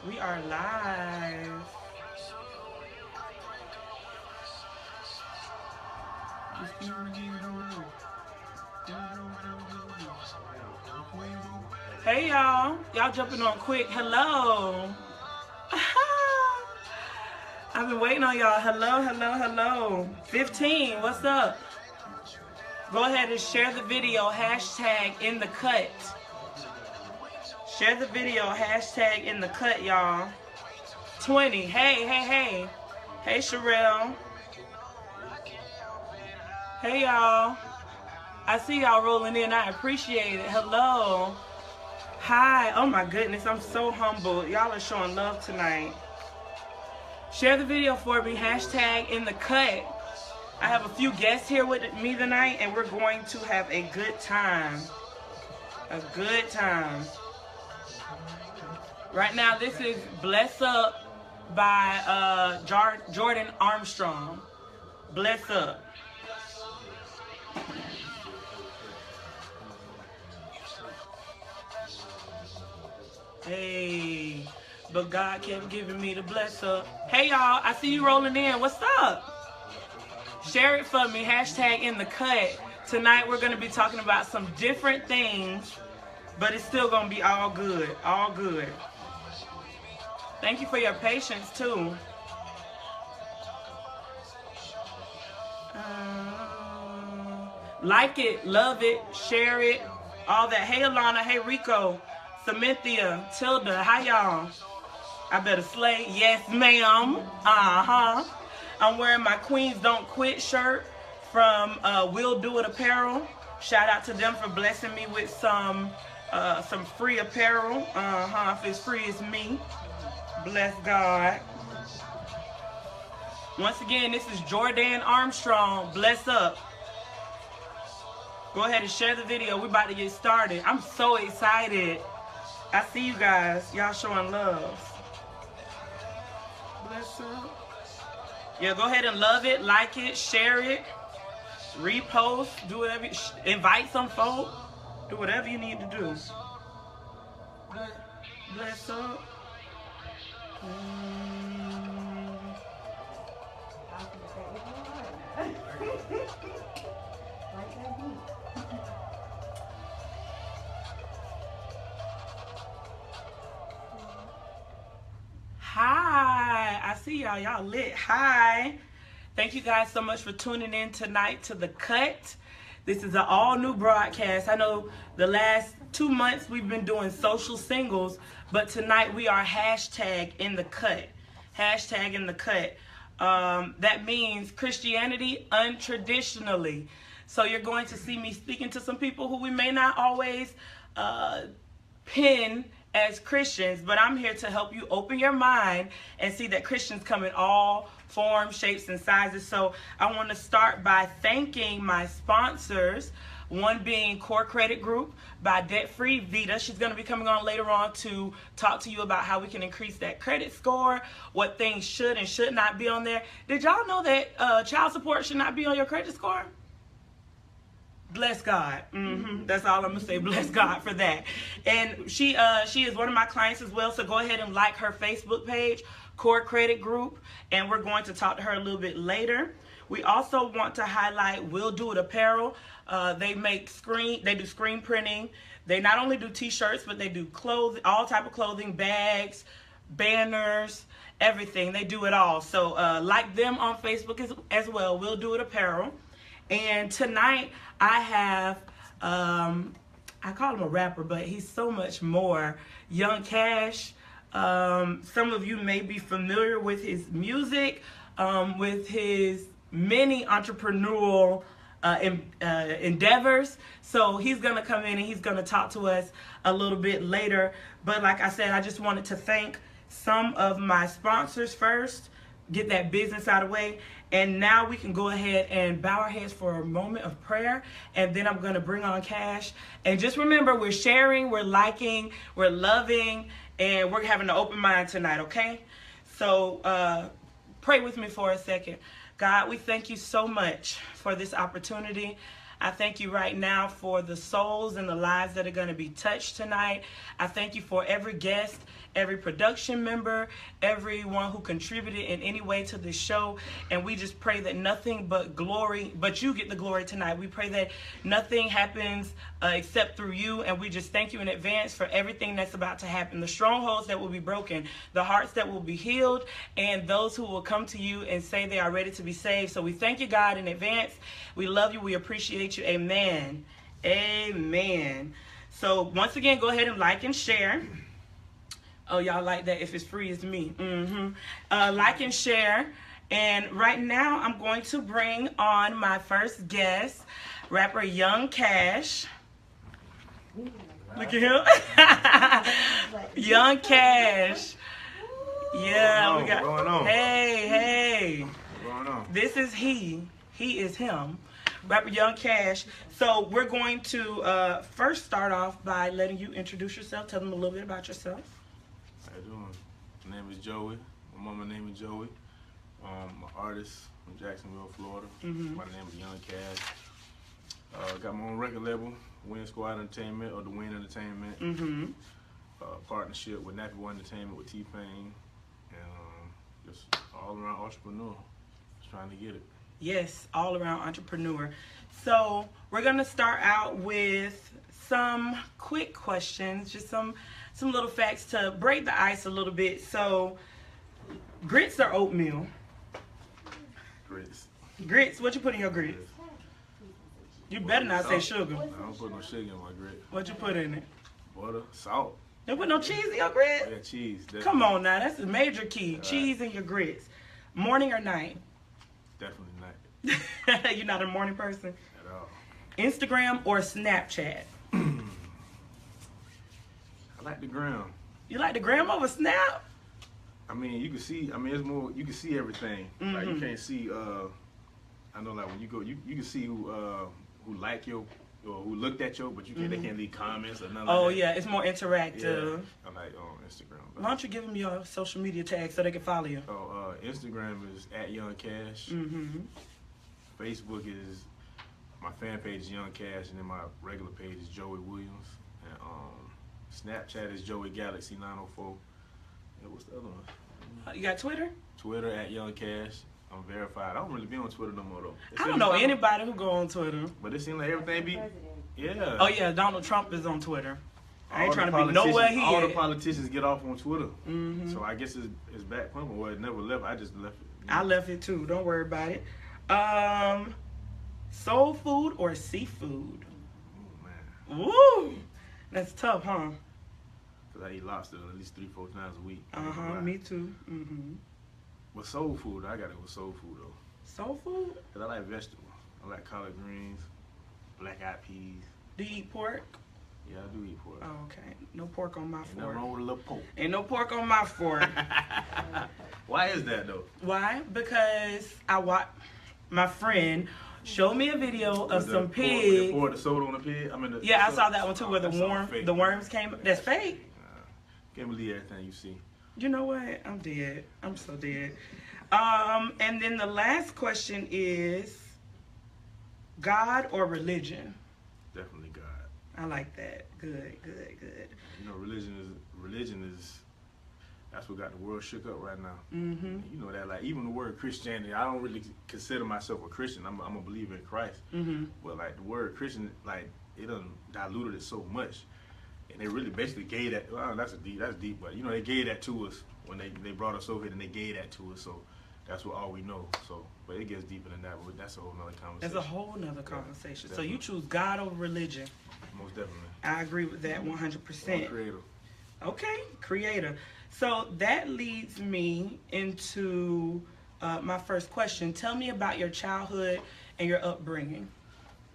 We are live. Hey y'all. Y'all jumping on quick. Hello. I've been waiting on y'all. Hello, hello, hello. 15, what's up? Go ahead and share the video. Hashtag in the cut. Share the video. Hashtag in the cut, y'all. 20. Hey, hey, hey. Hey, Sherelle. Hey, y'all. I see y'all rolling in. I appreciate it. Hello. Hi. Oh, my goodness. I'm so humbled. Y'all are showing love tonight. Share the video for me. Hashtag in the cut. I have a few guests here with me tonight, and we're going to have a good time. A good time. Right now, this is Bless Up by Jordan Armstrong. Bless Up. Hey, but God kept giving me the bless up. Hey, y'all, I see you rolling in. What's up? Share it for me. Hashtag in the cut. Tonight, we're going to be talking about some different things, but it's still going to be all good. All good. Thank you for your patience, too. Like it, love it, share it, all that. Hey, Alana. Hey, Rico. Samithia, Tilda. Hi, y'all. I better slay. Yes, ma'am. Uh-huh. I'm wearing my Queens Don't Quit shirt from We'll Do It Apparel. Shout out to them for blessing me with some free apparel. Uh-huh. If it's free, it's me. Bless God. Once again, this is Jordan Armstrong. Bless up. Go ahead and share the video. We're about to get started. I'm so excited. I see you guys. Y'all showing love. Bless up. Yeah, go ahead and love it, like it, share it, repost, do whatever. Invite some folk. Do whatever you need to do. Bless up. Hi, I see y'all. Y'all lit. Hi. Thank you guys so much for tuning in tonight to The Cut. This is an all-new broadcast. I know the last 2 months we've been doing social singles, but tonight we are hashtag in the cut. Hashtag in the cut. That means Christianity untraditionally. So you're going to see me speaking to some people who we may not always pin as Christians, but I'm here to help you open your mind and see that Christians come in all forms, shapes, and sizes. So I want to start by thanking my sponsors, one being Core Credit Group by Debt Free Vita. She's going to be coming on later on to talk to you about how we can increase that credit score, what things should and should not be on there. Did y'all know that child support should not be on your credit score? Bless God. That's all I'm gonna say. Bless God for that. And she is one of my clients as well. So go ahead and like her Facebook page, Core Credit Group, and we're going to talk to her a little bit later. We also want to highlight We'll Do It Apparel. They do screen printing. They not only do T-shirts, but they do clothing, all type of clothing, bags, banners, everything. They do it all. So like them on Facebook as well. We'll Do It Apparel. And tonight I have, I call him a rapper, but he's so much more. Young Cash. Some of you may be familiar with his music, with his many entrepreneurial endeavors. So he's going to come in and he's going to talk to us a little bit later. But like I said, I just wanted to thank some of my sponsors first, get that business out of the way. And now we can go ahead and bow our heads for a moment of prayer. And then I'm going to bring on Cash. And just remember, we're sharing, we're liking, we're loving, and we're having an open mind tonight, okay? So pray with me for a second. God, we thank you so much for this opportunity. I thank you right now for the souls and the lives that are going to be touched tonight. I thank you for every guest, every production member, everyone who contributed in any way to this show. And we just pray that nothing but glory, but you get the glory tonight. We pray that nothing happens except through you. And we just thank you in advance for everything that's about to happen. The strongholds that will be broken, the hearts that will be healed, and those who will come to you and say they are ready to be saved. So we thank you, God, in advance. We love you. We appreciate you. Amen. Amen. So once again, go ahead and like and share. Oh, y'all like that? If it's free, it's me. Like and share. And right now, I'm going to bring on my first guest, rapper Young Cash. Look at him. Young Cash. Yeah, we got. What's going on? Hey. What's going on? This is he. He is him. Rapper Young Cash. So we're going to first start off by letting you introduce yourself. Tell them a little bit about yourself. How you doing? My name is Joey. My mama name is Joey. I'm an artist from Jacksonville, Florida. My name is Young Cash. Got my own record label, Win Squad Entertainment, or the Win Entertainment. Partnership with Nappy One Entertainment with T-Pain. And just all around entrepreneur. Just trying to get it. Yes, all around entrepreneur. So we're gonna start out with some quick questions, just some little facts to break the ice a little bit. So, grits or oatmeal? Grits. Grits. What you put in your grits? You better not say sugar. I don't put no sugar in my grits. What you put in it? Butter, salt. You put no cheese in your grits? Yeah, cheese. Definitely. Come on now, that's a major key. Cheese in your grits. Morning or night? Definitely not. You're not a morning person? At all. Instagram or Snapchat? I like the gram. You like the gram over Snap? I mean, you can see. I mean, it's more. You can see everything. Like you can't see. I know, like when you go, you can see who like your or who looked at your, but you can't. They can't leave comments or nothing. Oh like that. Yeah, it's more interactive. Yeah, I like on Instagram. Why don't you give them your social media tags so they can follow you? So Instagram is @YoungCash. Facebook is my fan page is Young Cash, and then my regular page is Joey Williams. And Snapchat is Joey Galaxy 904. And what's the other one? You got Twitter? Twitter @YoungCash. I'm verified. I don't really be on Twitter no more though. I don't know anybody who go on Twitter. But it seems like everything be. Yeah. Oh yeah, Donald Trump is on Twitter. I ain't trying to be politicians- nowhere he All at. the politicians get off on Twitter. So I guess it's back pumping. Well, it never left. I just left it. I left it too. Don't worry about it. Soul food or seafood? Oh, man. Woo! That's tough, huh? Cause I eat lobster at least 3-4 times a week. Me too. But soul food, I gotta go with soul food though. Soul food? Cause I like vegetables. I like collard greens, black eyed peas. Do you eat pork? Yeah, I do eat pork. Oh, okay. No pork on my Ain't fork. nothing wrong with a little pork. Ain't no pork on my fork. Why is that though? Why? Because I watched my friend show me a video of some pig. Pour the soda on the pig. I mean, Yeah, I saw that one too, where that's all fake. the worms came. That's fake. Can't believe everything you see. You know what? I'm dead. I'm so dead. And then the last question is God or religion? Definitely God. I like that. Good. You know, religion is that's what got the world shook up right now. Mm-hmm. You know that, like, even the word Christianity, I don't really consider myself a Christian. I'm a believer in Christ. Mm-hmm. But like the word Christian, like it done diluted it so much, and they really basically gave that. Well, that's deep, but you know they gave that to us when they brought us over here, and they gave that to us. So that's what all we know. So, but it gets deeper than that. But that's a whole nother conversation. That's a whole nother conversation. Yeah, so you choose God over religion. Most definitely. I agree with that 100%. Creator. Okay, creator. So that leads me into my first question. Tell me about your childhood and your upbringing.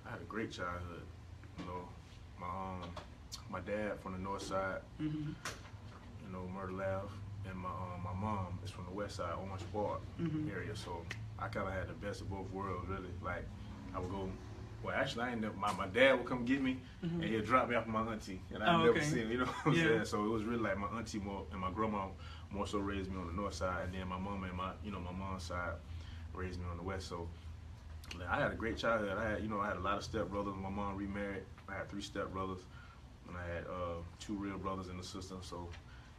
I had a great childhood. You know, my dad from the north side, Mm-hmm. you know, Myrtle Ave, and my mom is from the west side, Orange Park area. So I kind of had the best of both worlds, really. Like I would go. Well, actually, I ain't never. My dad would come get me, and he'd drop me off with my auntie, and I never seen him. You know what I'm saying? So it was really like my auntie more and my grandma more so raised me on the north side, and then my mom and my mom's side raised me on the west. So I had a great childhood. I had a lot of stepbrothers. My mom remarried. I had 3 stepbrothers, and I had 2 real brothers and a sister. So,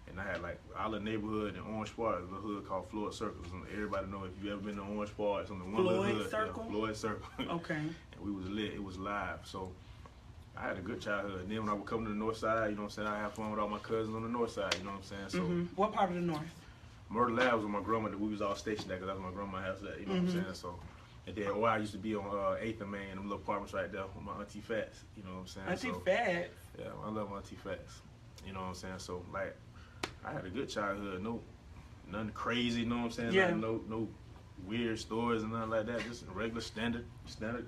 and I had like our neighborhood in Orange Park, a hood called Floyd Circle. Everybody know if you ever been to Orange Park, it's on the one little hood. Floyd Circle. Yeah, Floyd Circle. Okay. And we was lit. It was live. So I had a good childhood. And then when I would come to the north side, you know what I'm saying, I have fun with all my cousins on the north side. You know what I'm saying? So What part of the north? Murder Lab was with my grandma. We was all stationed there because that's where my grandma's house at. You know what I'm saying? So. And then I used to be on 8th and Main, them little apartments right there with my Auntie Fats. You know what I'm saying? Auntie Fats? Yeah, I love Auntie Fats. You know what I'm saying? So, like, I had a good childhood. Nothing crazy, you know what I'm saying? Yeah. No weird stories and nothing like that. Just regular standard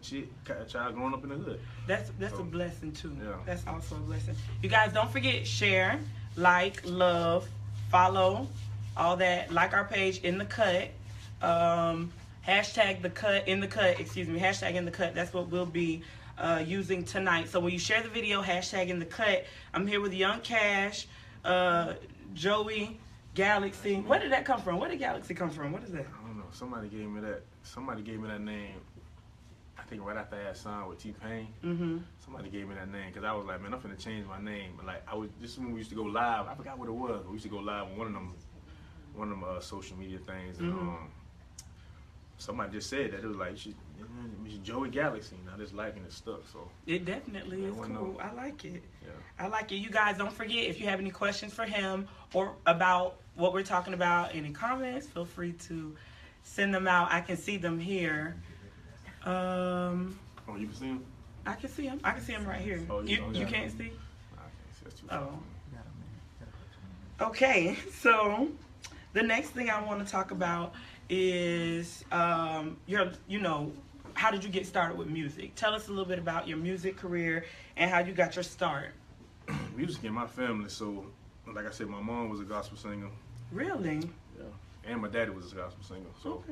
shit. Child growing up in the hood. That's a blessing, too. Yeah. That's also a blessing. You guys, don't forget, share, like, love, follow, all that. Like our page, In the Cut. Hashtag in the cut. That's what we'll be using tonight. So when you share the video, hashtag in the cut. I'm here with Young Cash, Joey, Galaxy. Where did that come from? Where did Galaxy come from? What is that? I don't know. Somebody gave me that name. I think right after I had signed with T-Pain. Somebody gave me that name because I was like, man, I'm finna change my name. But like, this is when we used to go live. I forgot what it was. We used to go live on one of them social media things. And, somebody just said that it was like Joey Galaxy. Now this liking it stuck, so it definitely is cool. I like it. Yeah. I like it. You guys, don't forget, if you have any questions for him or about what we're talking about, any comments, feel free to send them out. I can see them here. Oh, you can see him? I can see him. I can see him right here. Oh, you can't see? I can't see. That's too far. Okay, so the next thing I want to talk about is how did you get started with music? Tell us a little bit about your music career and how you got your start. Music in my family, so like I said, my mom was a gospel singer. Really? Yeah. And my daddy was a gospel singer. So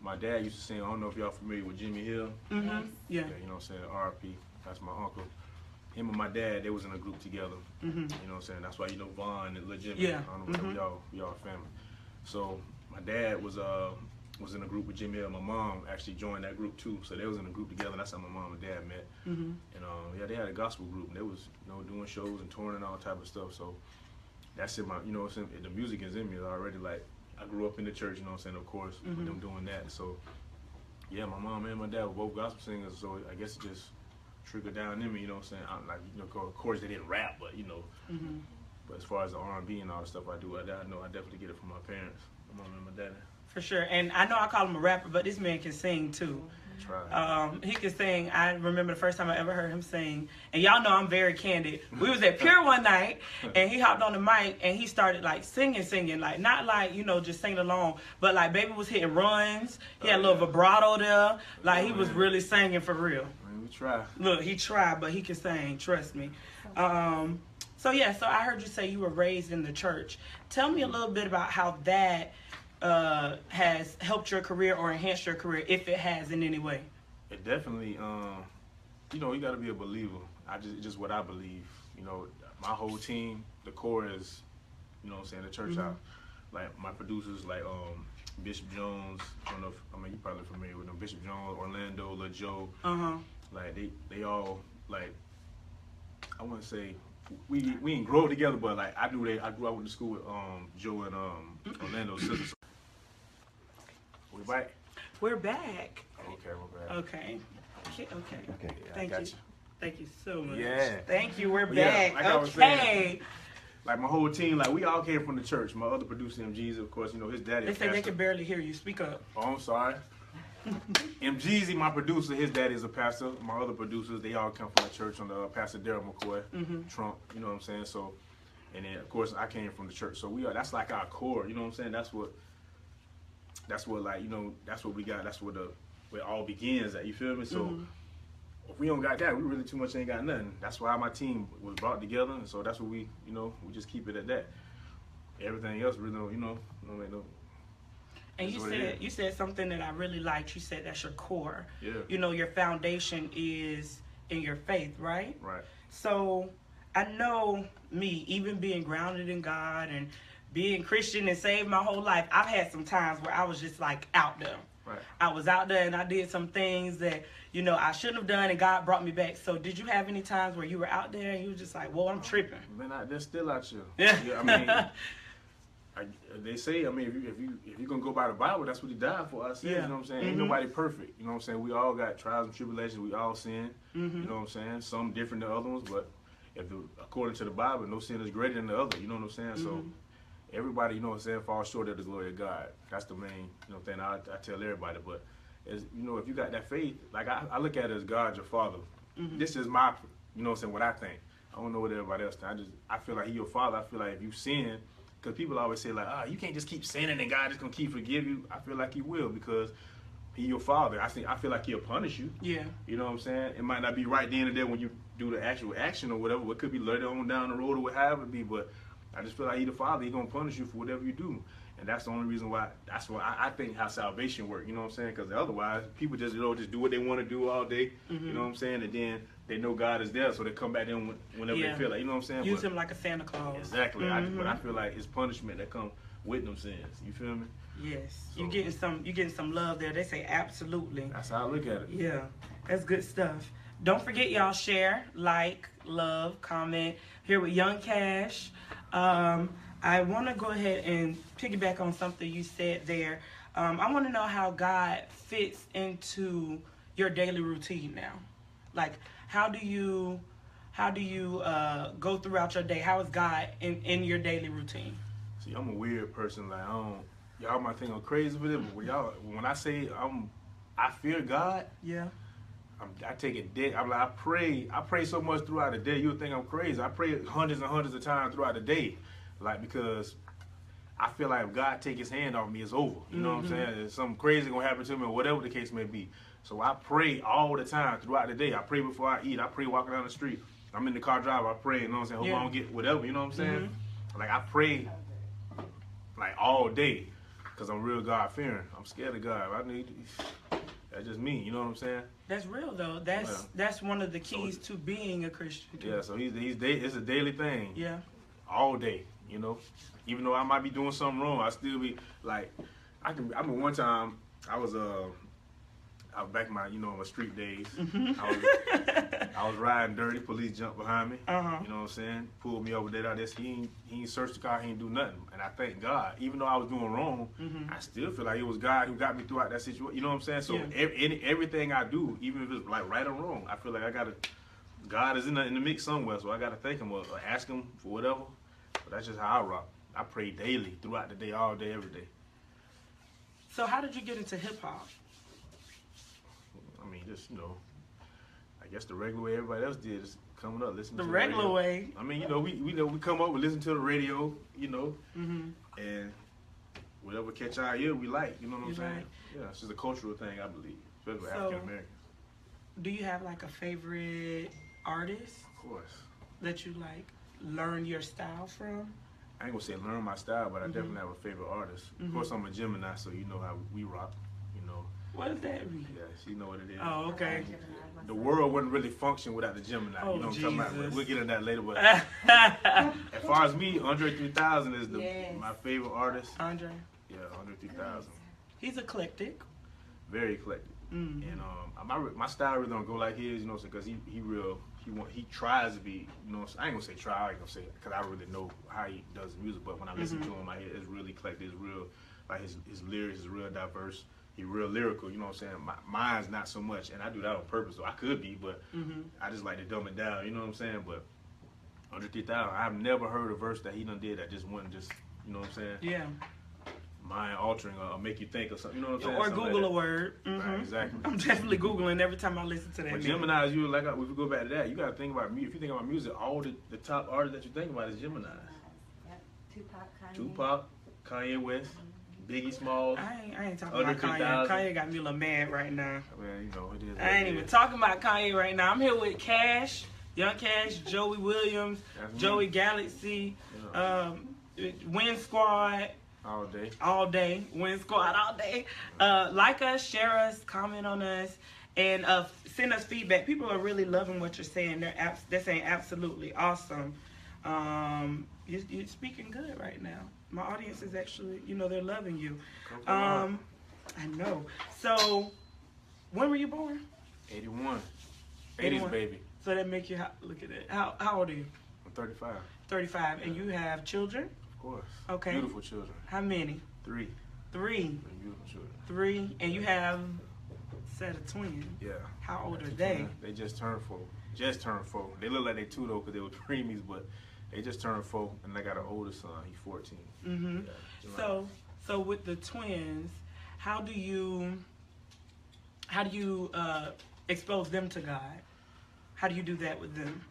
my dad used to sing, I don't know if y'all familiar with Jimmy Hill. Yeah. You know what I'm saying? R.I.P. That's my uncle. Him and my dad, they was in a group together. You know what I'm saying? That's why you know Vaughn and Lil Jimmy. Yeah. I don't know if y'all family. So my dad was in a group with Jimmy Hill. My mom actually joined that group too. So they was in a group together. And that's how my mom and dad met. And they had a gospel group. And they was doing shows and touring and all type of stuff. So that's in my the music is in me already. Like I grew up in the church. You know what I'm saying? Of course, with them doing that. So yeah, my mom and my dad were both gospel singers. So I guess it just trickled down in me. You know what I'm saying? Of course they didn't rap, but But as far as the R&B and all the stuff I do, I know I definitely get it from my parents, my mom and my daddy. For sure. And I know I call him a rapper, but this man can sing too. Try. He can sing. I remember the first time I ever heard him sing. And y'all know I'm very candid. We was at Pure one night, and he hopped on the mic, and he started like singing. Like, not like, just singing along, but like Baby was hitting runs. He had a little vibrato there. Like, he was really singing for real. Man, we try. Look, he tried, but he can sing. Trust me. So I heard you say you were raised in the church. Tell me a little bit about how that has helped your career or enhanced your career, if it has in any way. It definitely, you got to be a believer. Just what I believe. My whole team, the core is, the church house. Like my producers, like Bishop Jones. I don't know if you're probably familiar with them. Bishop Jones, Orlando, Lil Joe. Like they all like. I want to say. We didn't grow up together, but like I grew up went to school with Joe and Orlando's sisters. We back? We're back. Okay, we're back. Okay. Thank you. Thank you so much. Yeah. Thank you. We're Yeah, back. like I was saying, like my whole team, like we all came from the church. My other producer, MGZ, of course, his daddy. They say they can barely hear you. Speak up. Oh, I'm sorry. MGZ, my producer, his daddy is a pastor. My other producers, they all come from the church under Pastor Daryl McCoy, Trump, you know what I'm saying? So, and then of course I came from the church. So that's like our core, you know what I'm saying? That's what like, that's what we got. That's where it all begins at, you feel me? So if we don't got that, we really too much ain't got nothing. That's why my team was brought together. And so that's what we we just keep it at that. Everything else really, don't make no. And you said something that I really liked. You said that's your core. Yeah. Your foundation is in your faith, right? Right. So I know me, even being grounded in God and being Christian and saved my whole life, I've had some times where I was just like out there. Right. I was out there and I did some things that, I shouldn't have done, and God brought me back. So did you have any times where you were out there and you were just like, whoa, I'm tripping? Man, they're still out here. Yeah. I mean, they say, I mean, if you're going to go by the Bible, that's what he died for us. Yeah. You know what I'm saying? Ain't nobody perfect. You know what I'm saying? We all got trials and tribulations. We all sin. You know what I'm saying? Some different than other ones, but according to the Bible, no sin is greater than the other. You know what I'm saying? So everybody, you know what I'm saying, falls short of the glory of God. That's the main, thing I tell everybody. But, if you got that faith, like I look at it as God, your father. This is my, you know what I'm saying, what I think. I don't know what everybody else thinks. I feel like he your father. I feel like if you sin, because people always say like, you can't just keep sinning and God is going to keep forgive you. I feel like he will, because he your father. I feel like he'll punish you. Yeah. You know what I'm saying? It might not be right then and there when you do the actual action or whatever. It could be later on down the road or whatever it be, but I just feel like he the father. He going to punish you for whatever you do. And that's the only reason why, that's why I think how salvation works, you know what I'm saying? Because otherwise, people just, just do what they want to do all day, you know what I'm saying? And then they know God is there, so they come back in whenever they feel like, you know what I'm saying? Use him like a Santa Claus. Exactly. But I feel like it's punishment that comes with them sins. You feel me? Yes. So, you getting some love there. They say absolutely. That's how I look at it. Yeah. That's good stuff. Don't forget, y'all, share, like, love, comment. Here with Young Cash. I want to go ahead and piggyback on something you said there. I want to know how God fits into your daily routine now. Like, how do you go throughout your day? How is God in your daily routine? See, I'm a weird person. Like, y'all might think I'm crazy for it, but when I say I fear God, yeah, I take it dead. I'm like, I pray so much throughout the day. You'll think I'm crazy. I pray hundreds and hundreds of times throughout the day. Like, because I feel like if God take his hand off me, it's over. You know what I'm saying? There's something crazy gonna happen to me, or whatever the case may be. So I pray all the time throughout the day. I pray before I eat. I pray walking down the street. I'm in the car drive. I pray. You know what I'm saying? Hope I don't get whatever. You know what I'm saying? Like, I pray like all day, because I'm real God fearing. I'm scared of God. That's just me. You know what I'm saying? That's real though. That's one of the keys to being a Christian too. Yeah. So it's a daily thing. Yeah. All day. Even though I might be doing something wrong, I still be like, I mean, one time I was back in my my street days. I was riding dirty. Police jumped behind me. You know what I'm saying? Pulled me over there. He ain't searched the car. He ain't do nothing. And I thank God. Even though I was doing wrong, I still feel like it was God who got me throughout that situation. You know what I'm saying? So everything I do, even if it's like right or wrong, I feel like God is in the mix somewhere. So I gotta thank him or ask him for whatever. But that's just how I rock. I pray daily, throughout the day, all day, every day. So how did you get into hip hop? I mean, just, I guess the regular way everybody else did, is coming up, listening to the regular radio. way. I mean, we come up, we listen to the radio, and whatever catch our ear, we like, you know what I'm saying? Right. Yeah, it's just a cultural thing, I believe, especially with African Americans. Do you have like a favorite artist? Of course. That you like learn your style from? I ain't gonna say learn my style, but I definitely have a favorite artist. Of course, I'm a Gemini, so you know how we rock, What does that mean? Yeah, you know what it is. Oh, okay. The world wouldn't really function without the Gemini. Oh, you know what I'm talking about? We'll get into that later. But as far as me, Andre 3000 is my favorite artist. Andre? Yeah, Andre 3000. He's eclectic. Very eclectic. And my style really don't go like his, because he tries to be, I ain't gonna say try, I ain't gonna say it, because I don't really know how he does music, but when I listen to him, it's really eclectic, it's real, like his lyrics is real diverse, he's real lyrical, you know what I'm saying? Mine's not so much, and I do that on purpose, so I could be, but I just like to dumb it down, you know what I'm saying? But Under 3000, I've never heard a verse that he done did that just wasn't just, you know what I'm saying? Yeah. Mind altering or make you think of something, you know what I'm saying? Or something Google like a word. Right, exactly. I'm definitely Googling every time I listen to that. But Gemini's, if we go back to that, you got to think about music. If you think about music, all the top artists that you think about is Gemini's. Yep. Tupac, Kanye West, Biggie Smalls. I ain't talking about Kanye. Kanye got me a little mad right now. Well, it is. I ain't even talking about Kanye right now. I'm here with Cash, Young Cash, Joey Williams, Joey Galaxy, Win Squad. All day. Win Squad all day. Like us, share us, comment on us, and send us feedback. People are really loving what you're saying. They're saying absolutely awesome. You're speaking good right now. My audience is actually, they're loving you. I know. So, when were you born? 81. 81. 80s baby. So that make you, look at it. How old are you? I'm 35. 35. And you have children? Of course. Okay. Beautiful children. How many? 3. 3. Beautiful children. 3. And you have a set of twins. Yeah. How old are they? They just turned 4. Just turned 4. They look like they 2 though because they were preemies, but they just turned 4. And I got an older son. He's 14. Mm-hmm. Yeah, so with the twins, how do you expose them to God? How do you do that with them?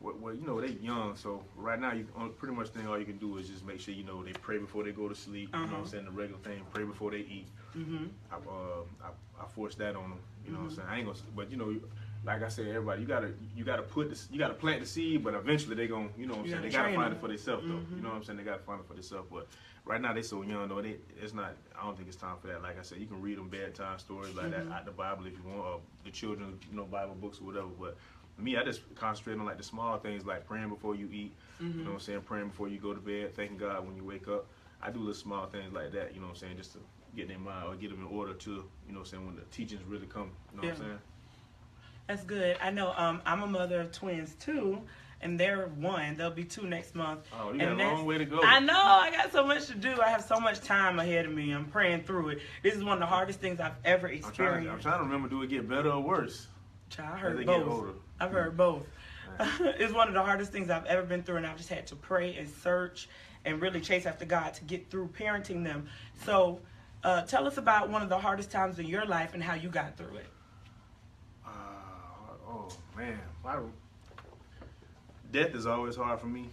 Well, you know, they young, so right now, pretty much thing all you can do is just make sure, you know, they pray before they go to sleep, you know what I'm saying, the regular thing, pray before they eat. I force that on them, you know what I'm saying, I ain't gonna, but you know, like I said, everybody, you gotta plant the seed, but eventually they gonna, you know what I'm saying, they gotta find it for themselves though, you know what I'm saying, they gotta find it for themselves, but right now they so young though, it's not, I don't think it's time for that. Like I said, you can read them bedtime stories like that out the Bible if you want, or the children's, you know, Bible books or whatever, but me, I just concentrate on like the small things like praying before you eat, you know what I'm saying, praying before you go to bed, thanking God when you wake up. I do little small things like that, you know what I'm saying, just to get in their mind or get them in order to, you know what I'm saying, when the teachings really come, you know what I'm saying. That's good. I know I'm a mother of twins too, and they're 1. They'll be 2 next month. Oh, you got a long way to go. I know. I got so much to do. I have so much time ahead of me. I'm praying through it. This is one of the hardest things I've ever experienced. I'm trying to remember, do it get better or worse? Child, I heard both. I've heard both. It's one of the hardest things I've ever been through, and I've just had to pray and search and really chase after God to get through parenting them. So tell us about one of the hardest times in your life and how you got through it. Oh, man. Death is always hard for me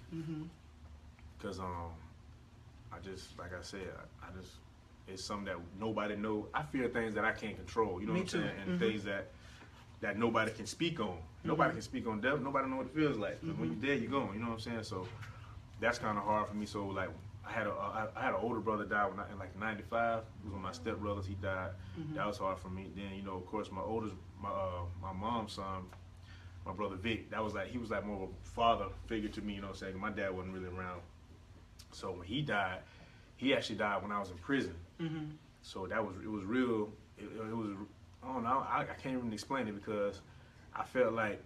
because I just, like I said, it's something that nobody knows. I fear things that I can't control, you know what I'm saying, and things that nobody can speak on. Nobody can speak on death. Nobody know what it feels like. When you're dead, you're gone. You know what I'm saying? So that's kind of hard for me. So like, I had an older brother die in like '95. It was one of my stepbrothers. He died. That was hard for me. Then, you know, of course, my mom's son, my brother Vic. He was like more of a father figure to me. You know what I'm saying? My dad wasn't really around. So when he died, he actually died when I was in prison. So it was real. It was. I don't know. I can't even explain it because I felt like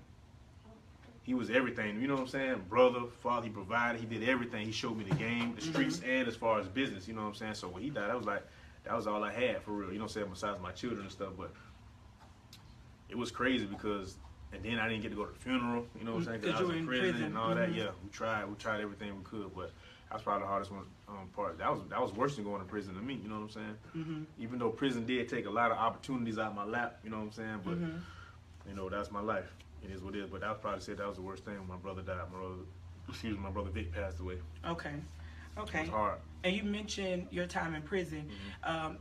he was everything. You know what I'm saying? Brother, father, he provided. He did everything. He showed me the game, the streets, and as far as business. You know what I'm saying? So when he died, that was all I had for real. You know what I'm saying? Besides my children and stuff, but it was crazy because, and then I didn't get to go to the funeral. You know what I'm saying? Because I was in prison and all that. Yeah, we tried everything we could, but that's probably the hardest one part. That was worse than going to prison to me. You know what I'm saying? Even though prison did take a lot of opportunities out of my lap. You know what I'm saying? But you know, that's my life. It is what it is. But I would probably say that was the worst thing when my brother died. My brother Vic passed away. Okay. It was hard. And you mentioned your time in prison.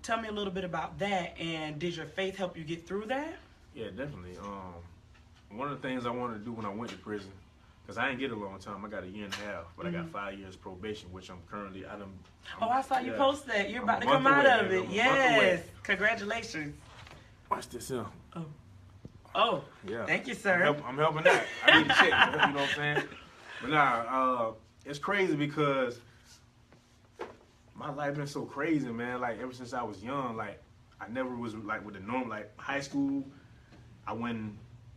Tell me a little bit about that. And did your faith help you get through that? Yeah, definitely. One of the things I wanted to do when I went to prison, because I didn't get a long time. I got a 1.5 years, but I got 5 years probation, which I'm currently. I saw you post that. You're about to come out of it. Yes. Congratulations. Watch this, yeah. Oh. Yeah. Thank you, sir. I'm helping out. I need to check. You know what I'm saying? But nah, it's crazy because my life been so crazy, man. Like ever since I was young, like I never was like with the norm. Like high school, I went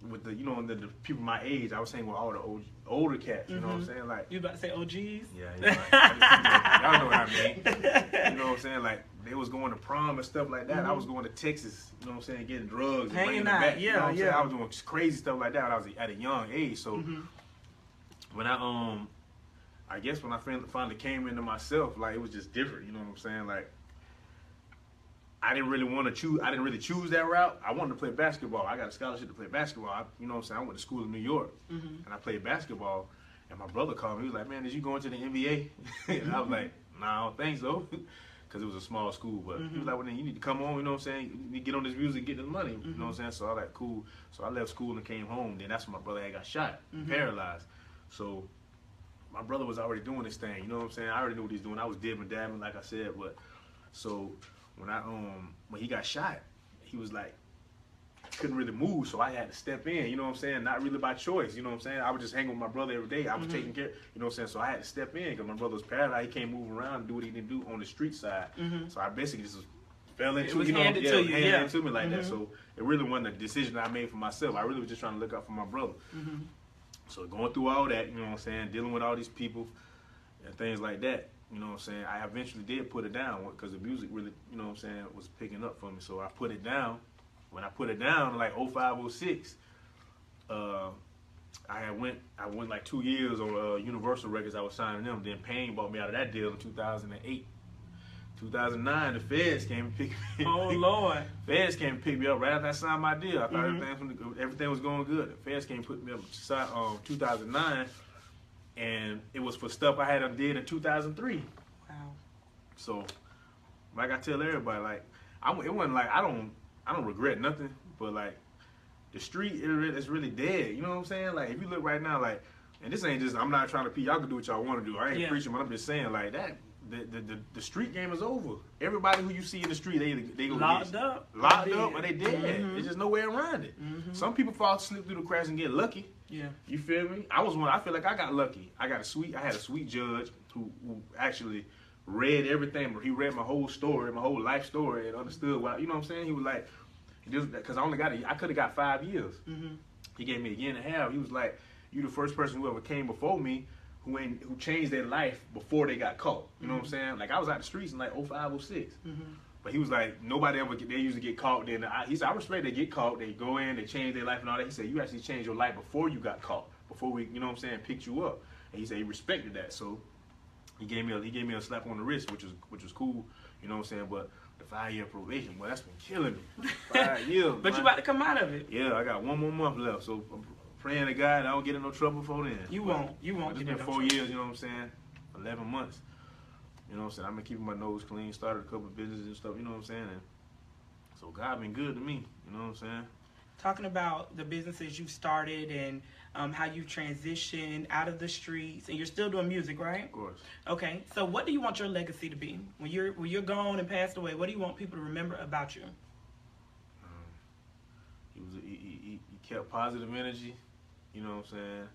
with the the people my age. I was hanging with all the older cats. You know what I'm saying? Like you about to say OGs? Yeah. Y'all know what I mean. You know what I'm saying? Like they was going to prom and stuff like that. I was going to Texas. You know what I'm saying? Getting drugs, and bringing them back. You know what I'm saying? I was doing crazy stuff like that when I was at a young age. So when I guess when I finally came into myself, like it was just different. You know what I'm saying? Like I didn't really want to choose. I didn't really choose that route. I wanted to play basketball. I got a scholarship to play basketball. You know what I'm saying? I went to school in New York, and I played basketball. And my brother called me. He was like, "Man, did you go into the NBA?" And I was like, "Nah, I don't think so," because it was a small school. But he was like, "Well, then you need to come on. You know what I'm saying? You need to get on this music, get this money." You know what I'm saying? So I was like, "Cool." So I left school and came home. Then that's when my brother had got shot, paralyzed. So my brother was already doing this thing. You know what I'm saying? I already knew what he was doing. I was dibbing dabbing, like I said. But so when he got shot, he was like, couldn't really move, so I had to step in, you know what I'm saying? Not really by choice, you know what I'm saying? I would just hang with my brother every day. I was taking care, you know what I'm saying? So I had to step in because my brother was paralyzed. He can't move around and do what he didn't do on the street side. So I basically just was fell into, It was you know, handed to you, handed yeah. it to me like that. So it really wasn't a decision I made for myself. I really was just trying to look out for my brother. So going through all that, you know what I'm saying, dealing with all these people and things like that, you know what I'm saying, I eventually did put it down because the music really, you know what I'm saying, was picking up for me. So I put it down. When I put it down, like 05, 06, I went like 2 years on Universal Records. I was signing them. Then Pain bought me out of that deal in 2008. 2009, the Feds came and picked me up. Oh, Lord. Feds came and picked me up right after I signed my deal. I thought everything was going good. The Feds came and put me up in 2009, and it was for stuff I had did in 2003. Wow. So, like I tell everybody, like it wasn't like I don't regret nothing, but like the street is really dead. You know what I'm saying? Like if you look right now, like, and this ain't just, I'm not trying to y'all can do what y'all want to do. I ain't preaching, but I'm just saying like that. The street game is over. Everybody who you see in the street, they gonna locked get up, or they dead. There's just no way around it. Some people fall slip through the cracks and get lucky. Yeah. You feel me? I was one. I feel like I got lucky. I had a sweet judge who actually read everything. He read my whole story, my whole life story, and understood what, you know what I'm saying. He was like, because I could have got 5 years. He gave me a year and a half. He was like, you the first person who ever came before me who changed their life before they got caught. You know what I'm saying? Like I was out the streets in like 05, 06. But he was like, nobody ever they usually get caught. Then he said, I respect they get caught, they go in, they change their life and all that. He said, you actually changed your life before you got caught, before we, you know what I'm saying, picked you up. And he said he respected that. So he gave me a slap on the wrist, which was cool. You know what I'm saying? But the 5-year probation, boy, that's been killing me. 5 years. But you about to come out of it. Yeah, I got 1 more month left. So I'm praying to God I don't get in no trouble before then. You won't. It's been 4 years, you know what I'm saying? 11 months. You know what I'm saying? I've been keeping my nose clean, started a couple of businesses and stuff, you know what I'm saying? And so God been good to me, you know what I'm saying? Talking about the businesses you started and how you transitioned out of the streets, and you're still doing music, right? Of course. Okay, so what do you want your legacy to be? When you're gone and passed away, what do you want people to remember about you? He kept positive energy, you know what I'm saying?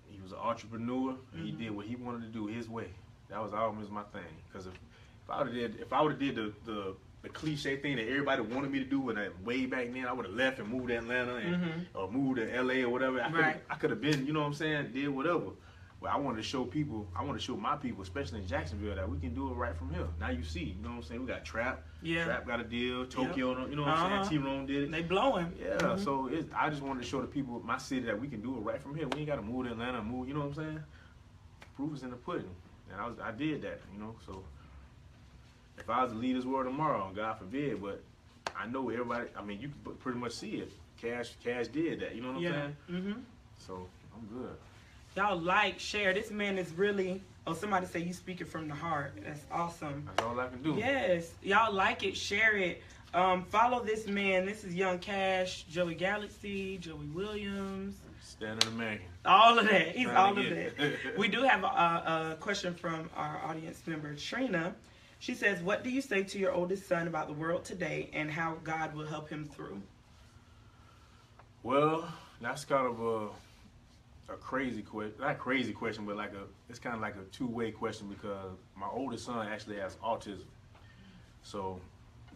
He was an entrepreneur, and he did what he wanted to do his way. That was always my thing. Because if I would have did the cliche thing that everybody wanted me to do when way back then, I would have left and moved to Atlanta or moved to LA or whatever. I could have been, you know what I'm saying, did whatever. But I wanted to show my people, especially in Jacksonville, that we can do it right from here. Now you see, you know what I'm saying? We got Trap. Yeah. Trap got a deal. Tokyo, you know what I'm saying? T-Rone did it. They blowing. Yeah, so I just wanted to show the people of my city that we can do it right from here. We ain't got to move to Atlanta, you know what I'm saying? Proof is in the pudding. And I did that, you know, so if I was to leave this world tomorrow, God forbid, but I know everybody, I mean, you can pretty much see it. Cash did that, you know what I'm saying? So I'm good. Y'all share. This man is really, somebody say you speaking from the heart. That's awesome. That's all I can do. Yes. Y'all like it, share it. Follow this man. This is Young Cash, Joey Galaxy, Joey Williams. Standard American. All of that. He's all of that. We do have a question from our audience member, Trina. She says, what do you say to your oldest son about the world today and how God will help him through? Well, that's kind of a crazy question. Not crazy question, but it's kind of like a two-way question because my oldest son actually has autism. So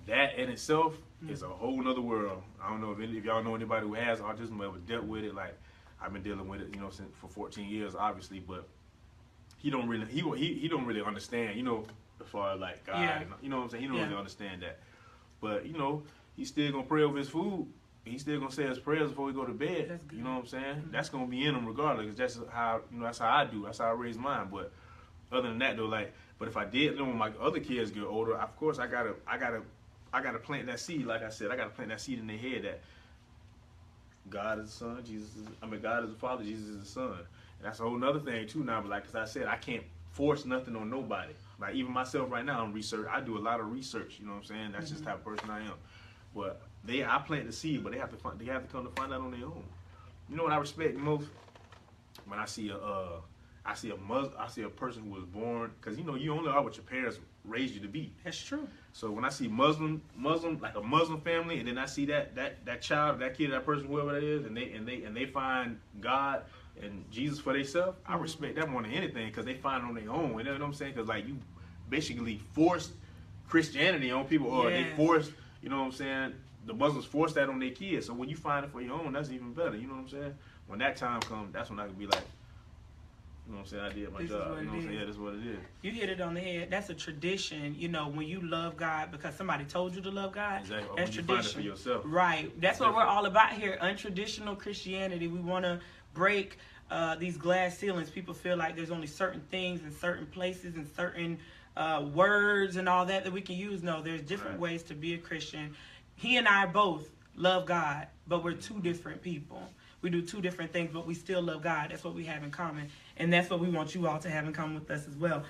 that in itself is a whole nother world. I don't know if y'all know anybody who has autism or ever dealt with it. Like I've been dealing with it, you know, since for 14 years, obviously. But he don't really understand, you know, as far as like God, you know what I'm saying. He don't really understand that. But you know, he's still gonna pray over his food. He's still gonna say his prayers before he go to bed. You know what I'm saying? That's gonna be in him regardless. That's how that's how I do. That's how I raise mine. But other than that though, but if I did, when my other kids get older, of course I gotta plant that seed. Like I said, I gotta plant that seed in their head that God is the Son, God is the Father, Jesus is the Son. And that's a whole nother thing too now. But like as I said, I can't force nothing on nobody. Like even myself right now, I do a lot of research. You know what I'm saying? That's just the type of person I am. But I plant the seed, but they have to come to find out on their own. You know what I respect most? When I see a person who was born, because you know you only are what your parents raised you to be. That's true. So when I see Muslim like a Muslim family, and then I see that child, that kid, that person, whoever that is, and they find God and Jesus for themselves, I respect that more than anything because they find it on their own. You know what I'm saying? Because like you basically forced Christianity on people, or they Yes. force, you know what I'm saying, the Muslims force that on their kids. So when you find it for your own, that's even better. You know what I'm saying? When that time comes, that's when I can be like, you know what I'm saying, I did my This is job. what You know it what I'm saying? is. Yeah, that's what it is. You hit it on the head. That's a tradition, you know, when you love God because somebody told you to love God. Exactly. Or That's when you tradition. find it for yourself. Right. That's what we're all about here. Untraditional Christianity. We want to break these glass ceilings. People feel like there's only certain things and certain places and certain words and all that we can use. No, there's different ways to be a Christian. He and I both love God, but we're two different people. We do two different things, but we still love God. That's what we have in common. And that's what we want you all to have in common with us as well.